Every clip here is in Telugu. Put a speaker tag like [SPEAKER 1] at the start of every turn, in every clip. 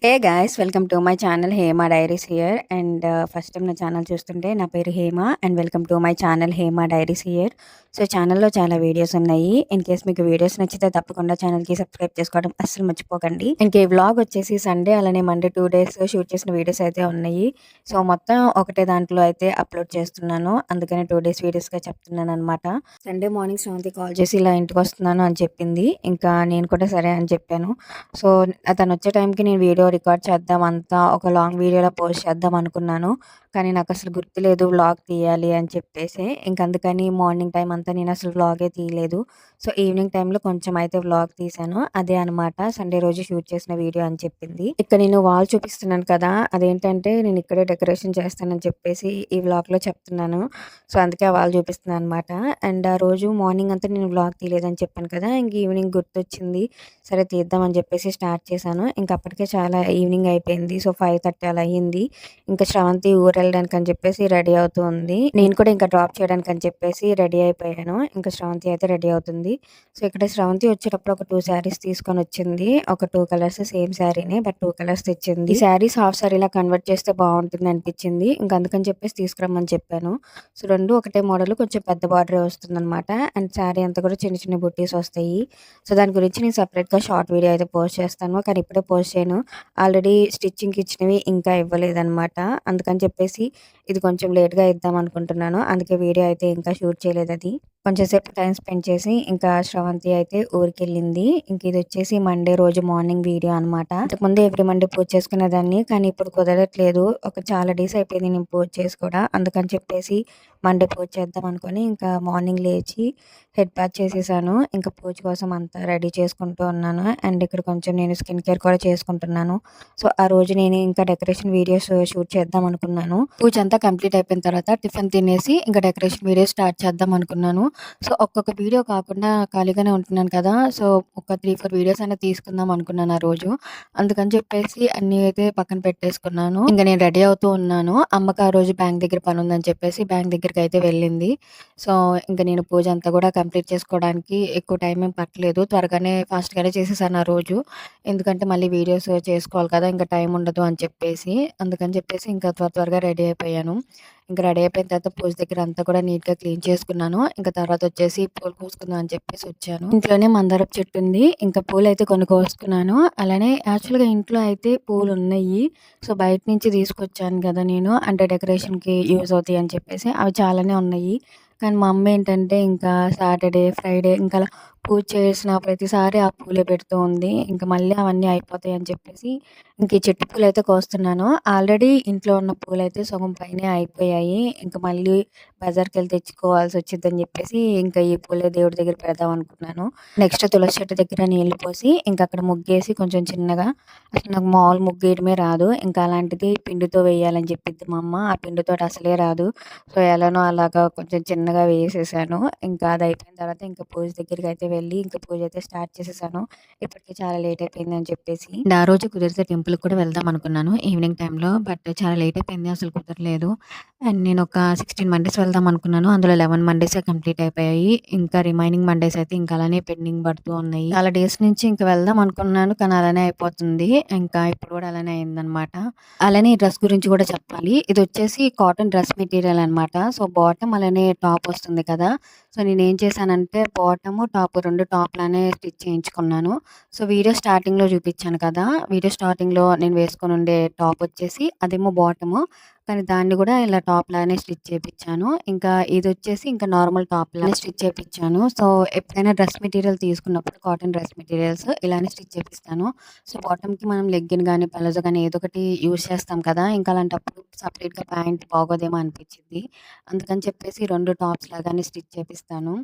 [SPEAKER 1] Hey guys welcome to my channel Hema diaries here and first time నా ఛానల్ చూస్తుంటే నా పేరు Hema and welcome to my channel Hema diaries here. So ఛానల్లో చాలా వీడియోస్ ఉన్నాయి. ఇన్ కేస్ మీకు వీడియోస్ నచ్చితే తప్పకుండా ఛానల్కి సబ్స్క్రైబ్ చేసుకోవడం అస్సలు మర్చిపోకండి. ఇంక ఈ వ్లాగ్ వచ్చేసి సండే అలానే మండే 2 days షూట్ చేసిన వీడియోస్ అయితే ఉన్నాయి. సో మొత్తం ఒకటే దాంట్లో అయితే అప్లోడ్ చేస్తున్నాను, అందుకని 2 days వీడియోస్గా చెప్తున్నాను అనమాట. సండే మార్నింగ్ శ్రవంతి కాల్ చేసి ఇలా ఇంటికి వస్తున్నాను అని చెప్పింది. ఇంకా నేను కూడా సరే అని చెప్పాను. సో తను వచ్చే టైంకి నేను వీడియో రికార్డ్ చేద్దాం, అంతా ఒక లాంగ్ వీడియోలో పోస్ట్ చేద్దాం అనుకున్నాను. కానీ నాకు అసలు గుర్తులేదు వ్లాగ్ తీయాలి అని చెప్పేసి. ఇంక అందుకని మార్నింగ్ టైం అంతా నేను అసలు వ్లాగే తీయలేదు. సో ఈవినింగ్ టైంలో కొంచెం అయితే వ్లాగ్ తీశాను. అదే అనమాట సండే రోజు షూట్ చేసిన వీడియో అని చెప్పింది. ఇక్కడ నేను వాల్ చూపిస్తున్నాను కదా, అదేంటంటే నేను ఇక్కడే డెకరేషన్ చేస్తానని చెప్పేసి ఈ వ్లాగ్లో చెప్తున్నాను. సో అందుకే ఆ వాల్ చూపిస్తున్నాను అనమాట. అండ్ ఆ రోజు మార్నింగ్ అంతా నేను వ్లాగ్ తీయలేదని చెప్పాను కదా, ఇంక ఈవినింగ్ గుర్తొచ్చింది, సరే తీద్దాం అని చెప్పేసి స్టార్ట్ చేశాను. ఇంక అప్పటికే చాలా ఈవినింగ్ అయిపోయింది. సో 5:30 అలా అయ్యింది. ఇంకా శ్రవంతి ఊరు వెళ్ళడానికి అని చెప్పేసి రెడీ అవుతూ ఉంది. నేను కూడా ఇంకా డ్రాప్ చేయడానికి అని చెప్పేసి రెడీ అయిపోయాను. ఇంకా శ్రవంతి అయితే రెడీ అవుతుంది. సో ఇక్కడ శ్రవంతి వచ్చేటప్పుడు ఒక 2 sarees తీసుకొని వచ్చింది. ఒక 2 colours సేమ్ శారీనే, బట్ 2 colours తెచ్చింది. ఈ శారీస్ హాఫ్ సారీలా కన్వర్ట్ చేస్తే బాగుంటుంది అనిపించింది. ఇంకా అందుకని చెప్పేసి తీసుకురమ్మని చెప్పాను. సో రెండు ఒకటే మోడల్, కొంచెం పెద్ద బార్డర్ వస్తుంది అనమాట. అండ్ శారీ అంతా కూడా చిన్న చిన్న బుట్టీస్ వస్తాయి. సో దాని గురించి నేను సపరేట్గా షార్ట్ వీడియో అయితే పోస్ట్ చేస్తాను, కానీ ఇప్పుడే పోస్ట్ చేయను. ఆల్రెడీ స్టిచ్చింగ్కి ఇచ్చినవి ఇంకా ఇవ్వలేదన్నమాట. అందుకని చెప్పేసి ఇది కొంచెం లేట్గా ఇద్దాం అనుకుంటున్నాను. అందుకే వీడియో అయితే ఇంకా షూట్ చేయలేదు. అది కొంచెం సేపు టైం స్పెండ్ చేసి ఇంకా శ్రవంతి అయితే ఊరికెళ్ళింది. ఇంక ఇది వచ్చేసి మండే రోజు మార్నింగ్ వీడియో అనమాట. అంతకుముందు ఎవ్రీ మండే పూజ చేసుకునేదాన్ని, కానీ ఇప్పుడు కుదరట్లేదు. చాలా డేస్ అయిపోయింది నేను పూజ చేసి కూడా. అందుకని చెప్పేసి మండే పూజ చేద్దాం అనుకుని ఇంకా మార్నింగ్ లేచి హెడ్ బాత్ చేసేసాను. ఇంకా పూజ కోసం అంతా రెడీ చేసుకుంటూ ఉన్నాను. అండ్ ఇక్కడ కొంచెం నేను స్కిన్ కేర్ కూడా చేసుకుంటున్నాను. సో ఆ రోజు నేను ఇంకా డెకరేషన్ వీడియోస్ షూట్ చేద్దాం అనుకున్నాను. పూజ అంతా కంప్లీట్ అయిపోయిన తర్వాత టిఫిన్ తినేసి ఇంకా డెకరేషన్ వీడియో స్టార్ట్ చేద్దాం అనుకున్నాను. సో ఒక్కొక్క వీడియో కాకుండా ఖాళీగానే ఉంటున్నాను కదా, సో ఒక 3-4 వీడియోస్ అయినా తీసుకుందాం అనుకున్నాను ఆ రోజు. అందుకని చెప్పేసి అన్నీ అయితే పక్కన పెట్టేసుకున్నాను. ఇంకా నేను రెడీ అవుతూ ఉన్నాను. అమ్మకి ఆ రోజు బ్యాంక్ దగ్గర పని ఉందని చెప్పేసి బ్యాంక్ దగ్గరికి అయితే వెళ్ళింది. సో ఇంకా నేను పూజ అంతా కూడా కంప్లీట్ చేసుకోవడానికి ఎక్కువ టైం ఏం పట్టలేదు. త్వరగానే ఫాస్ట్గానే చేసేసాను ఆ రోజు. ఎందుకంటే మళ్ళీ వీడియోస్ చేసుకోవాలి కదా, ఇంకా టైం ఉండదు అని చెప్పేసి. అందుకని చెప్పేసి ఇంకా త్వరగా రెడీ అయిపోయాను. ఇంకా రెడీ అయిపోయిన తర్వాత పూజ దగ్గర అంతా కూడా నీట్గా క్లీన్ చేసుకున్నాను. ఇంకా తర్వాత వచ్చేసి పూలు కోసుకుందాం అని చెప్పేసి వచ్చాను. ఇంట్లోనే మందారపు చెట్టు ఉంది. ఇంకా పూలు అయితే కొన్ని కోసుకున్నాను. అలానే యాక్చువల్గా ఇంట్లో అయితే పూలు ఉన్నాయి. సో బయట నుంచి తీసుకొచ్చాను కదా నేను, అంటే డెకరేషన్కి యూజ్ అవుతాయి అని చెప్పేసి. అవి చాలానే ఉన్నాయి. కానీ మా అమ్మ ఏంటంటే ఇంకా సాటర్డే, ఫ్రైడే ఇంకా అలా పూజ చేసిన ప్రతిసారి ఆ పూలే పెడుతూ ఉంది. ఇంకా మళ్ళీ అవన్నీ అయిపోతాయి అని చెప్పేసి ఇంక ఈ చెట్టు పూలైతే కోస్తున్నాను. ఆల్రెడీ ఇంట్లో ఉన్న పూలైతే సగం పైనే అయిపోయాయి. ఇంక మళ్ళీ బజార్‌కెళ్ళి తెచ్చుకోవాల్సి వచ్చిద్దని చెప్పేసి ఇంకా ఈ పూలే దేవుడి దగ్గర పెడదాం అనుకున్నాను. నెక్స్ట్ తులసి చెట్టు దగ్గర నీళ్లు పోసి ఇంకా అక్కడ ముగ్గేసి కొంచెం చిన్నగా, అసలు నాకు మామూలు ముగ్గేయడమే రాదు. ఇంకా అలాంటిది పిండితో వేయాలని చెప్పిద్ది మా అమ్మ. ఆ పిండితోటి అసలే రాదు. సో ఎలానో అలాగా కొంచెం చిన్నగా వేసేసాను. ఇంకా అది అయిపోయిన తర్వాత ఇంకా పూజ దగ్గరికైతే వెళ్ళి ఇంకా పూజ అయితే స్టార్ట్ చేసేసాను. ఇప్పటికే చాలా లేట్ అయిపోయిందని చెప్పేసి. అండ్ ఆ రోజు కుదిరితే టెంపుల్‌కి కూడా వెళ్దాం అనుకున్నాను ఈవినింగ్ టైంలో. బట్ చాలా లేట్ అయిపోయింది, అసలు కుదరలేదు. అండ్ నేను ఒక 16 మండేస్ వెళ్దాం అనుకున్నాను. అందులో 11 మండేసే కంప్లీట్ అయిపోయాయి. ఇంకా రిమైనింగ్ మండేస్ అయితే ఇంకా అలానే పెండింగ్ పడుతూ ఉన్నాయి. చాలా డేస్ నుంచి ఇంకా వెళ్దాం అనుకున్నాను, కానీ అలానే అయిపోతుంది. ఇంకా ఇప్పుడు కూడా అలానే అయిందనమాట. అలానే ఈ డ్రెస్ గురించి కూడా చెప్పాలి. ఇది వచ్చేసి కాటన్ డ్రెస్ మెటీరియల్ అనమాట. సో బాటమ్ అలానే టాప్ వస్తుంది కదా. సో నేనేం చేశానంటే బాటము, టాప్ 2 టాప్‌లానే స్టిచ్ చేయించుకున్నాను. సో వీడియో స్టార్టింగ్‌లో చూపించాను కదా, వీడియో స్టార్టింగ్‌లో నేను వేసుకొని ఉండే టాప్ వచ్చేసి అదేమో బాటము. కానీ దాన్ని కూడా ఇలా టాప్ లాగానే స్టిచ్ చేపించాను. ఇంకా ఇది వచ్చేసి ఇంకా నార్మల్ టాప్ లాగానే స్టిచ్ చేపించాను. సో ఎప్పుడైనా డ్రెస్ మెటీరియల్ తీసుకున్నప్పుడు కాటన్ డ్రెస్ మెటీరియల్స్ ఇలానే స్టిచ్ చేపిస్తాను. సో బాటమ్‌కి మనం లెగ్గిన్ గానీ, పలాజో గానీ ఏదో ఒకటి యూజ్ చేస్తాం కదా, ఇంకా అలాంటప్పుడు సెపరేట్‌గా ప్యాంట్ బాగోదేమో అనిపించిద్ది. అందుకని చెప్పేసి 2 టాప్స్ లాగానే స్టిచ్ చేపిస్తాను.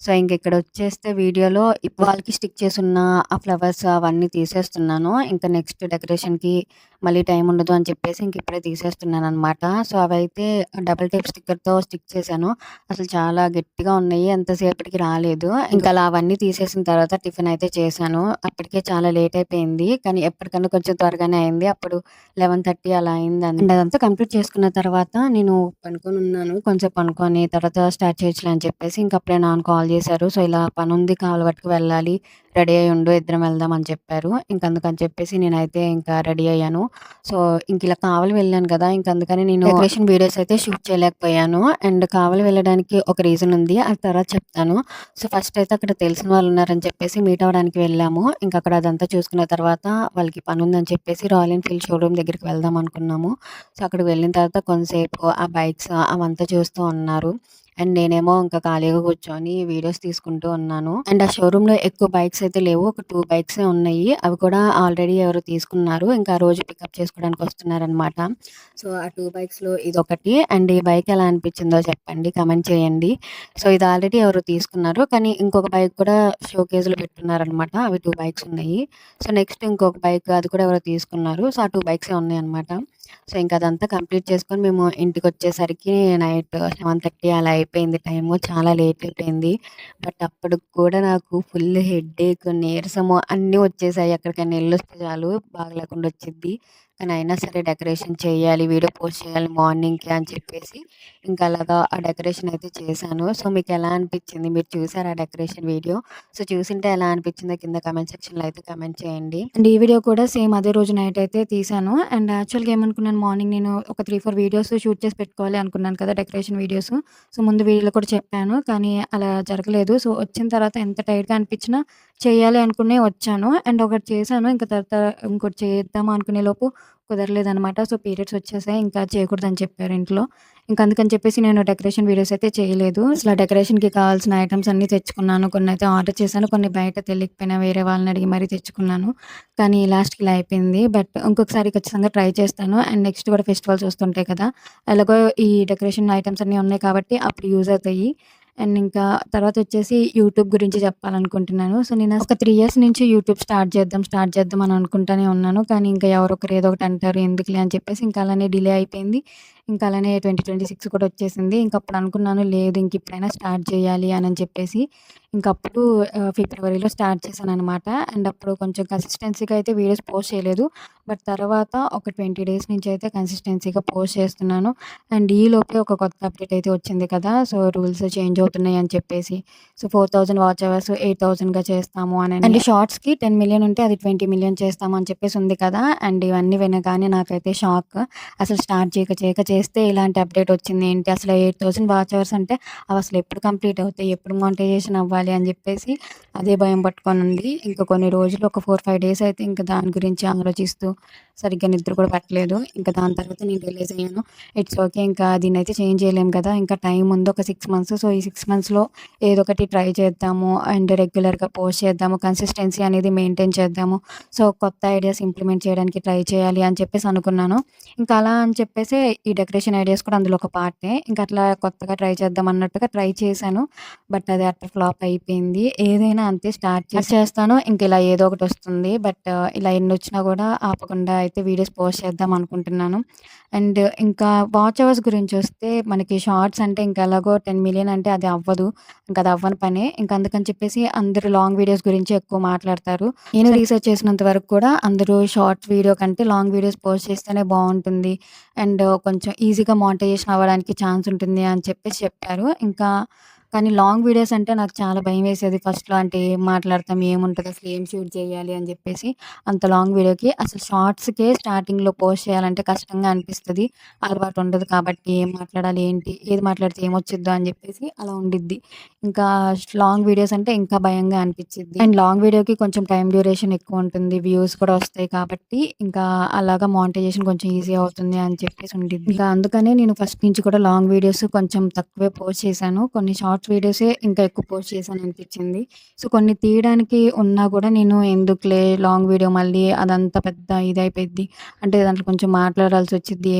[SPEAKER 1] సో ఇంక ఇక్కడ వచ్చేస్తే వీడియోలో వాళ్ళకి స్టిక్ చేసున్న ఆ ఫ్లవర్స్ అవన్నీ తీసేస్తున్నాను. ఇంకా నెక్స్ట్ డెకరేషన్‌కి మళ్ళీ టైం ఉండదు అని చెప్పేసి ఇంక ఇప్పుడే తీసేస్తున్నాననమాట. సో అవైతే డబుల్ టేప్ స్టిక్కర్‌తో స్టిక్ చేశాను. అసలు చాలా గట్టిగా ఉన్నాయి, ఎంతసేపటికి రాలేదు. ఇంకా అలా అవన్నీ తీసేసిన తర్వాత టిఫిన్ అయితే చేశాను. అప్పటికే చాలా లేట్ అయిపోయింది, కానీ ఎప్పటికన్నా కొంచెం త్వరగానే అయింది. అప్పుడు 11:30 అలా అయింది. అండ్ అదంతా కంప్లీట్ చేసుకున్న తర్వాత నేను పనుకొనున్నాను. కొంసేపు పనుకొని తర్వాత స్టార్ట్ చేయొచ్చులే అని చెప్పేసి ఇంక అప్పుడే నాన్న కాల్ చేశారు. సో ఇలా పనుంది, కాలువట్టుకు వెళ్ళాలి, రెడీ అయ్యి ఉండు ఇద్దరం వెళ్దాం అని చెప్పారు. ఇంక అందుకని చెప్పేసి నేనైతే ఇంకా రెడీ అయ్యాను. సో, ఇలా కావలి వెళ్ళాను కదా! ఇంక అందుకని నేను డెకరేషన్ వీడియోస్ అయితే షూట్ చేయలేకపోయాను. అండ్ కావలి వెళ్ళడానికి ఒక రీజన్ ఉంది. అది తర్వాత చెప్తాను. సో, ఫస్ట్ అయితే అక్కడ తెలిసిన వాళ్ళు ఉన్నారని చెప్పేసి మీట్ అవ్వడానికి వెళ్ళాము. ఇంక అక్కడ అదంతా చూసుకున్న తర్వాత వాళ్ళకి పనుందని చెప్పేసి రాయల్ ఎన్‌ఫీల్డ్ షోరూమ్ దగ్గరికి వెళ్దాం అనుకున్నాము. సో, అక్కడికి వెళ్ళిన తర్వాత కొంతసేపు ఆ బైక్స్ అవంతా చూస్తూ ఉన్నారు. అండ్ నేనేమో ఇంకా ఖాళీగా కూర్చొని వీడియోస్ తీసుకుంటూ ఉన్నాను. అండ్ ఆ షోరూమ్‌లో ఎక్కువ బైక్స్ అయితే లేవు. ఒక 2 బైక్సే ఉన్నాయి. అవి కూడా ఆల్రెడీ ఎవరో తీసుకున్నారు. ఇంకా ఆ రోజు పికప్ చేసుకోవడానికి వస్తున్నారనమాట. సో, ఆ 2 బైక్స్‌లో ఇదొకటి. అండ్ ఈ బైక్ ఎలా అనిపించిందో చెప్పండి. కామెంట్ చేయండి. సో, ఇది ఆల్రెడీ ఎవరో తీసుకున్నారు. కానీ ఇంకొక బైక్ కూడా షోకేస్‌లో పెట్టున్నారనమాట. అవి 2 బైక్స్ ఉన్నాయి. సో, నెక్స్ట్ ఇంకొక బైక్ అది కూడా ఎవరో తీసుకున్నారు. సో, ఆ 2 బైక్సే ఉన్నాయన్నమాట. సో, ఇంక అదంతా కంప్లీట్ చేసుకొని మేము ఇంటికొచ్చేసరికి నైట్ 7:30 అలా అయిపోయింది టైము. చాలా లేట్ అయిపోయింది. బట్ అప్పటికి కూడా నాకు ఫుల్ హెడ్‌ఏక్, నీరసము అన్నీ వచ్చేసాయి. ఎక్కడికైనా ఎళ్ళొస్తే చాలు బాగలేకుండా వచ్చిద్ది. కానీ అయినా సరే డెకరేషన్ చేయాలి, వీడియో పోస్ట్ చేయాలి మార్నింగ్‌కి అని చెప్పేసి ఇంకా అలాగా ఆ డెకరేషన్ అయితే చేశాను. సో, మీకెలా అనిపిచ్చింది? మీరు చూసారా ఆ డెకరేషన్ వీడియో? సో, చూసుంటే ఎలా అనిపిచ్చిందో కింద కామెంట్ సెక్షన్‌లో అయితే కామెంట్ చేయండి. అండ్ ఈ వీడియో కూడా సేమ్ అదే రోజు నైట్ అయితే తీశాను. అండ్ యాక్చువల్‌గా ఏమనుకున్నాను మార్నింగ్ నేను ఒక 3, 4 వీడియోస్ షూట్ చేసి పెట్టుకోవాలి అనుకున్నాను కదా! Decoration videos. సో, ముందు వీడియోలో కూడా చెప్పాను. కానీ అలా జరగలేదు. సో, వచ్చిన తర్వాత ఎంత టైర్డ్‌గా అనిపించినా చేయాలి అనుకునే వచ్చాను. అండ్ ఒకటి చేశాను. ఇంక తర్వాత ఇంకోటి చేద్దాం అనుకునే లోపు కుదరలేదనమాట. సో, పీరియడ్స్ వచ్చేసాయి. ఇంకా చేయకూడదని చెప్పారు ఇంట్లో. ఇంక అందుకని చెప్పేసి నేను డెకరేషన్ వీడియోస్ అయితే చేయలేదు. అసల డెకరేషన్‌కి కావాల్సిన ఐటెమ్స్ అన్నీ తెచ్చుకున్నాను. కొన్నైతే ఆర్డర్ చేశాను. కొన్ని బయట తెలియకపోయినా వేరే వాళ్ళని అడిగి మరీ తెచ్చుకున్నాను. కానీ లాస్ట్‌కి ఇలా అయిపోయింది. బట్ ఇంకొకసారి ఖచ్చితంగా ట్రై చేస్తాను. అండ్ నెక్స్ట్ కూడా ఫెస్టివల్స్ వస్తుంటాయి కదా! ఎలాగో ఈ డెకరేషన్ ఐటెమ్స్ అన్నీ ఉన్నాయి కాబట్టి అప్పుడు యూజ్ అవుతాయి. అండ్ ఇంకా తర్వాతొచ్చేసి యూట్యూబ్ గురించి చెప్పాలనుకుంటున్నాను. సో, నేను ఒక 3 ఇయర్స్ నుంచి యూట్యూబ్ స్టార్ట్ చేద్దాం అని అనుకుంటానే ఉన్నాను. కానీ ఇంకా ఎవరో ఒకరు ఏదో ఒకటి అంటారు ఎందుకులే అని చెప్పేసి ఇంకా అలానే డిలే అయిపోయింది. ఇంకా అలానే 2026 కూడా వచ్చేసింది. ఇంక అప్పుడు అనుకున్నాను లేదు ఇంక ఇప్పుడైనా స్టార్ట్ చేయాలి అని చెప్పేసి ఇంకప్పుడు ఫిబ్రవరిలో స్టార్ట్ చేశాననమాట. అండ్ అప్పుడు కొంచెం కన్సిస్టెన్సీగా అయితే వీడియోస్ పోస్ట్ చేయలేదు. బట్ తర్వాత ఒక 20 డేస్ నుంచి అయితే కన్సిస్టెన్సీగా పోస్ట్ చేస్తున్నాను. అండ్ ఈలోపే ఒక కొత్త అప్డేట్ అయితే వచ్చింది కదా! సో, రూల్స్ చేంజ్ అవుతున్నాయి అని చెప్పేసి. సో, 4000 వాచ్ అవర్స్ 8000గా చేస్తాము అనని. అండ్ షార్ట్స్‌కి 10,000,000 ఉంటే అది 20,000,000 చేస్తాము అని చెప్పేసి ఉంది కదా! అండ్ ఇవన్నీ వినగానే నాకైతే షాక్. అసలు స్టార్ట్ చేయక చేస్తే ఇలాంటి అప్డేట్ వచ్చింది ఏంటి? అసలు 8000 వాచ్ అవర్స్ అంటే అవి అసలు ఎప్పుడు కంప్లీట్ అవుతాయి? ఎప్పుడు మానిటైజేషన్ అవ్వాలి అని చెప్పేసి అదే భయం పట్టుకొనుంది. ఇంకా కొన్ని రోజులు ఒక 4, 5 డేస్ అయితే ఇంకా దాని గురించి ఆలోచిస్తూ సరిగ్గా నిద్ర కూడా పట్టలేదు. ఇంకా దాని తర్వాత నేను రియలైజ్ అయ్యాను. It's okay. ఇంకా దీన్నైతే చేంజ్ చేయలేం కదా! ఇంకా టైం ఉంది ఒక 6 మంత్స్. సో, ఈ 6 మంత్స్‌లో ఏదో ఒకటి ట్రై చేద్దాము. అండ్ రెగ్యులర్‌గా పోస్ట్ చేద్దాము. కన్సిస్టెన్సీ అనేది మెయింటైన్ చేద్దాము. సో, కొత్త ఐడియాస్ ఇంప్లిమెంట్ చేయడానికి ట్రై చేయాలి అని చెప్పేసి అనుకున్నాను. ఇంకా అలా అని చెప్పేసి ఈ డెకరేషన్ ఐడియాస్ కూడా అందులో ఒక పార్టే. ఇంక అట్లా కొత్తగా ట్రై చేద్దాం అన్నట్టుగా ట్రై చేశాను. బట్ అది అట్టర్ ఫ్లాప్ అయిపోయింది. ఏదైనా అంతే స్టార్ట్ చేస్తాను. ఇంక ఇలా ఏదో ఒకటి వస్తుంది. బట్ ఇలా ఎన్నొచ్చినా కూడా ఆపకుండా అయితే వీడియోస్ పోస్ట్ చేద్దాం అనుకుంటున్నాను. అండ్ ఇంకా వాచ్ అవర్స్ గురించొస్తే మనకి షార్ట్స్ అంటే ఇంక ఎలాగో 10,000,000 అంటే అది అవ్వదు. ఇంక అది అవ్వని పనే. ఇంక అందుకని చెప్పేసి అందరూ లాంగ్ వీడియోస్ గురించి ఎక్కువ మాట్లాడతారు. నేను రీసెర్చ్ చేసినంత వరకు కూడా అందరూ షార్ట్ వీడియో కంటే లాంగ్ వీడియోస్ పోస్ట్ చేస్తేనే బావుంటుంది. అండ్ కొంచెం ఈజీగా మానిటైజేషన్ అవ్వడానికి ఛాన్స్ ఉంటుంది అని చెప్పేసి చెప్పారు. ఇంకా కానీ లాంగ్ వీడియోస్ అంటే నాకు చాలా భయమేసేది ఫస్ట్‌లో. అంటే ఏం మాట్లాడతాం? ఏముంటది? అసలు ఏం షూట్ చేయాలి? అని చెప్పేసి అంత లాంగ్ వీడియోకి అసలు షార్ట్స్‌కే స్టార్టింగ్‌లో పోస్ట్ చేయాలంటే కష్టంగా అనిపిస్తది. అలవాటు ఉండదు కాబట్టి ఏం మాట్లాడాలి? ఏంటి? ఏది మాట్లాడితే ఏమొచ్చిద్దో అని చెప్పేసి అలా ఉండిద్ది. ఇంకా లాంగ్ వీడియోస్ అంటే ఇంకా భయంగా అనిపిచ్చిద్ది. అండ్ లాంగ్ వీడియోకి కొంచెం టైమ్ డ్యూరేషన్ ఎక్కువుంటుంది. వ్యూస్ కూడా వస్తాయి కాబట్టి ఇంకా అలాగా మానిటైజేషన్ కొంచెం ఈజీ అవుతుంది అని చెప్పేసి ఉండిద్ది. ఇంకా అందుకనే నేను ఫస్ట్ నుంచి కూడా లాంగ్ వీడియోస్ కొంచెం తక్కువే పోస్ట్ చేశాను. కొన్ని షార్ట్స్ వీడియోసే ఇంకా ఎక్కువ పోస్ట్ చేశాననిపిచ్చింది. సో, కొన్ని తీయడానికి ఉన్నా కూడా నేను ఎందుకులే లాంగ్ వీడియో మళ్ళీ అదంతా పెద్ద ఇదయిపోయిద్ది. అంటే దాంట్లో కొంచెం మాట్లాడాల్సొచ్చిద్ది.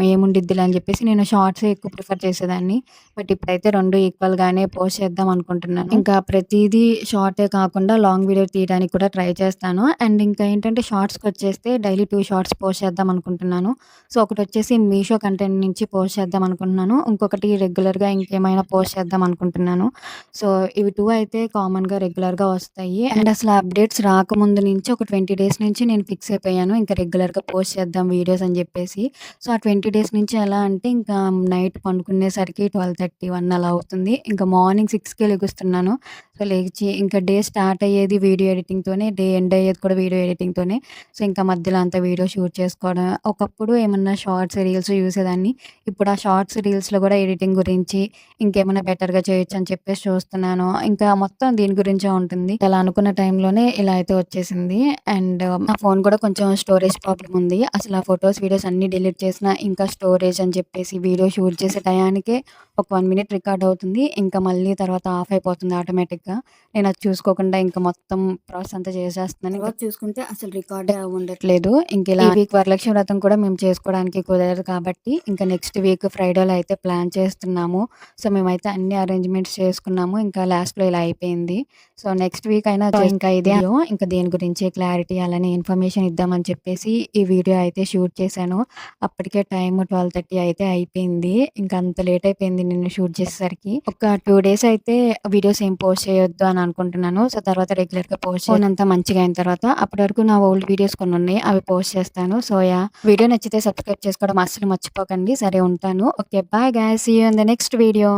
[SPEAKER 1] ఏముండిద్దిలే అని చెప్పేసి నేను షార్ట్సే ఎక్కువ ప్రిఫర్ చేసేదాన్ని. బట్ ఇప్పుడైతే 2 ఈక్వల్‌గానే పోస్ట్ చేద్దాం అనుకుంటున్నాను. ఇంకా ప్రతీదీ షార్టే కాకుండా లాంగ్ వీడియో తీయడానికి కూడా ట్రై చేస్తాను. అండ్ ఇంకా ఏంటంటే షార్ట్స్‌కొచ్చేస్తే డైలీ 2 షార్ట్స్ పోస్ట్ చేద్దాం అనుకుంటున్నాను. సో, ఒకటొచ్చేసి మీషో కంటెంట్ నుంచి పోస్ట్ చేద్దాం అనుకుంటున్నాను. ఇంకొకటి రెగ్యులర్‌గా ఇంకేమైనా పోస్ట్ చేద్దాం అనుకుంటున్నాను. అనుకుంటున్నాను. సో, ఇవి 2 అయితే కామన్‌గా రెగ్యులర్‌గా వస్తాయి. అండ్ అసలు అప్డేట్స్ రాకముందు నుంచి ఒక 20 డేస్ నుంచి నేను ఫిక్స్ అయిపోయాను. ఇంకా రెగ్యులర్‌గా పోస్ట్ చేద్దాం వీడియోస్ అని జెప్పేసి. సో, ఆ 20 డేస్ నుంచి ఎలా అంటే ఇంకా నైట్ పండుకునేసరికి 12:30, 1 అలా అవుతుంది. ఇంకా మార్నింగ్ 6కే లెగుస్తున్నాను. సో, లేచి ఇంకా డే స్టార్ట్ అయ్యేది వీడియో ఎడిటింగ్‌తోనే, డే ఎండ్ అయ్యేది కూడా వీడియో ఎడిటింగ్‌తోనే. సో, ఇంకా మధ్యలో అంతా వీడియో షూట్ చేసుకోవడం. ఒకప్పుడు ఏమన్నా షార్ట్స్, రీల్స్ చూసేదాన్ని. ఇప్పుడు ఆ షార్ట్స్, రీల్స్‌లో గూడా ఎడిటింగ్ గురించి ఇంకేమైనా బెటర్‌గా చేయొచ్చని చెప్పేసి చూస్తున్నాను. ఇంకా మొత్తం దీని గురించే ఉంటుంది. అలా అనుకున్న టైంలోనే ఇలా అయితే వచ్చేసింది. అండ్ నా ఫోన్ కూడా కొంచెం స్టోరేజ్ ప్రాబ్లమ్ ఉంది. అసలు ఆ ఫోటోస్, వీడియోస్ అన్నీ డిలీట్ చేసినా ఇంకా స్టోరేజ్ అని చెప్పేసి వీడియో షూట్ చేసే టయానికే ఒక 1 మినిట్ రికార్డ్ అవుతుంది. ఇంకా మళ్ళీ తర్వాత ఆఫ్ అయిపోతుంది ఆటోమేటిక్‌గా. నేను అది చూసుకోకుండా ఇంకా మొత్తం ప్రాసెస్ అంతా చేసేస్తున్నాను. తర్వాత చూసుకుంటే అసలు రికార్డే అవ్వుండట్లేదు. ఇంక ఇలా ఈ వీక్ వరలక్ష్మి వ్రతం కూడా మేము చేసుకోవడానికి కుదరదు కాబట్టి ఇంకా నెక్స్ట్ వీక్ ఫ్రైడేలో అయితే ప్లాన్ చేస్తున్నాము. సో, మేమైతే అన్ని అరేంజ్‌మెంట్స్ చేసుకున్నాము. ఇంకా లాస్ట్‌లో ఇలా అయిపోయింది. సో, నెక్స్ట్ వీక్ అయినా ఇంకా ఇదే వీడియో ఇంకా దేని గురించి క్లారిటీ అలానే ఇన్ఫర్మేషన్ ఇద్దామని చెప్పేసి ఈ వీడియో అయితే షూట్ చేశాను. అప్పటికే టైమ్ 12:30 అయితే అయిపోయింది. ఇంకా అంత లేట్ అయిపోయింది నేను షూట్ చేసేసరికి. ఒక 2 డేస్ అయితే వీడియోస్ ఏం పోస్ట్ చేయొద్దు అని అనుకుంటున్నాను. సో, తర్వాత రెగ్యులర్‌గా పోస్ట్ ఫోన్ అంతా మంచిగా అయిన తర్వాత అప్పటి వరకు నా ఓల్డ్ వీడియోస్ కొన్ని ఉన్నాయి. అవి పోస్ట్ చేస్తాను. So, yeah! వీడియో నచ్చితే సబ్స్క్రైబ్ చేసుకోవడం అస్సలు మర్చిపోకండి. సరే ఉంటాను. Okay. Bye guys. See you in the next video.